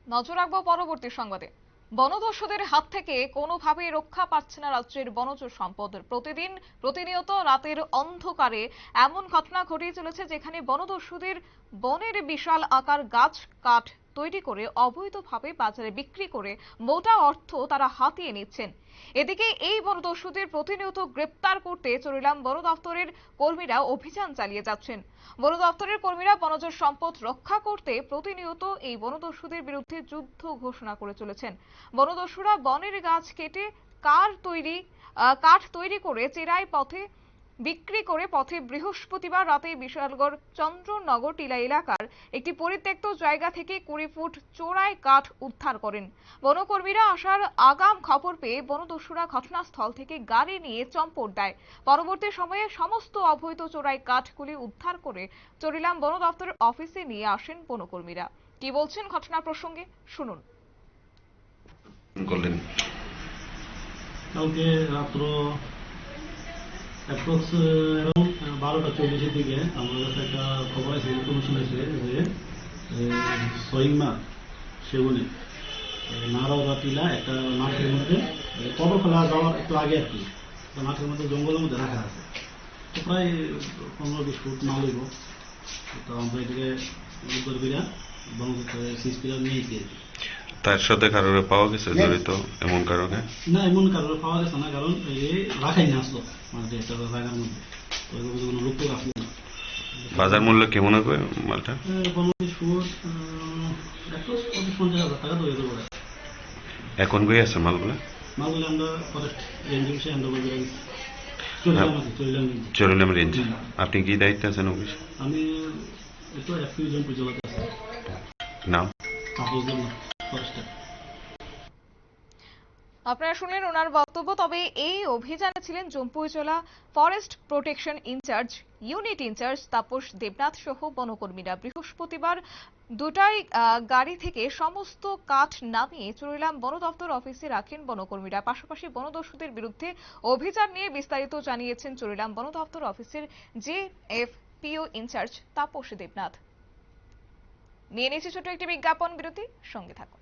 নজর রাখবো পরবর্তী সংবাদে। বনদস্যুদের হাত থেকে কোনোভাবেই রক্ষা পাচ্ছে না রাজ্যের বনজ সম্পদ। প্রতিনিয়ত রাতের অন্ধকারে এমন ঘটনা ঘটিয়ে চলেছে যেখানে বনদস্যুদের বনের বিশাল আকার গাছ কাঠ তৈরি করে অবৈধভাবে বাজারে বিক্রি করে মোটা অর্থ তারা হাতিয়ে নিচ্ছেন। এদিকে এই বনদস্যুদের প্রতিনিয়ত গ্রেপ্তার করতে চরিলাম বন দপ্তরের কর্মীরা অভিযান চালিয়ে যাচ্ছেন। বন দপ্তরের কর্মীরা বনজ সম্পদ রক্ষা করতে প্রতিনিয়ত এই বনদস্যুদের বিরুদ্ধে যুদ্ধ ঘোষণা করে চলেছেন। বনদস্যুরা বনের গাছ কেটে কাঠ তৈরি করে চেরাই পথে বিক্রি করে বৃহস্পতিবার রাতে বিশালগড় চন্দ্রনগর টিলা এলাকার একটি পরিত্যক্ত জায়গা থেকে 20 ফুট চোরাই কাঠ উদ্ধার করেন। বনকর্মীরা আসার আগাম খবর পেয়ে বনদস্যুরা ঘটনাস্থল থেকে গাড়ি নিয়ে চম্পট দেয়। পরবর্তী সময়ে সমস্ত অবৈধ চোরাই কাঠগুলি উদ্ধার করে চরিলাম বন দপ্তরের অফিসে নিয়ে আসেন বনকর্মীরা। কি বলছেন ঘটনা প্রসঙ্গে শুনুন। কালকে রাত্র অ্যাপ্রক্স অ্যারাউন্ড 12:40 দিকে আমার কাছে একটা খবর আছে, ইনফরমেশন আছে যে সহিংমা সেগুনে নারাওদা টিলা একটা মাঠের মধ্যে পটো খেলা যাওয়ার একটু আগে আর কি, মাঠের মধ্যে জঙ্গলের মধ্যে রাখা আছে। তো প্রায় 15-20 ফুট না লইব। তো আমরা এটাকে কর্মীরা এবং সিসপিরা নিয়েছি আর কি। তার সাথে কারোর পাওয়া গেছে জড়িত এমন কারণে? না, এমন কারোর পাওয়া গেছে না, কারণ এই রাখাই না আসলো মানে একটা জায়গার মধ্যে, তো কোনো লোক তো আসলো না। বাজার মূল্য কেমন হবে মালটা? 15-20 ফুট 50,000 টাকা ধরে দেবো। এখন কই আছে মালগুলো? মালগুলো আমরা ফরেস্ট রেঞ্জ অফিসে হ্যান্ড ওভার করে দিচ্ছি। চরিলাম রেঞ্জ। আপনি কি দায়িত্বে আছেন অফিস? আমি একটু অ্যাফিউজন পরিচালক আছি। নাম? ফরেস্টার। আপনারা শুনলেন ওনার বক্তব্য। তবে এই অভিযানে ছিলেন Jampuijala forest protection incharge unit incharge Tapas Debnath সহ বনকর্মীরা। বৃহস্পতিবার দুটাই গাড়ি থেকে সমস্ত কাঠ নামিয়ে চরিলাম বন দপ্তর অফিসে রাখেন বনকর্মীরা। পাশাপাশি বনদস্যুদের বিরুদ্ধে অভিযান নিয়ে বিস্তারিত জানিয়েছেন চরিলাম বন দপ্তর অফিসের জেএফপিও ইনচার্জ তাপস দেবনাথ। নিয়ে নিয়েছি ছোট একটি বিজ্ঞাপন বিরতি, সঙ্গে থাকুন।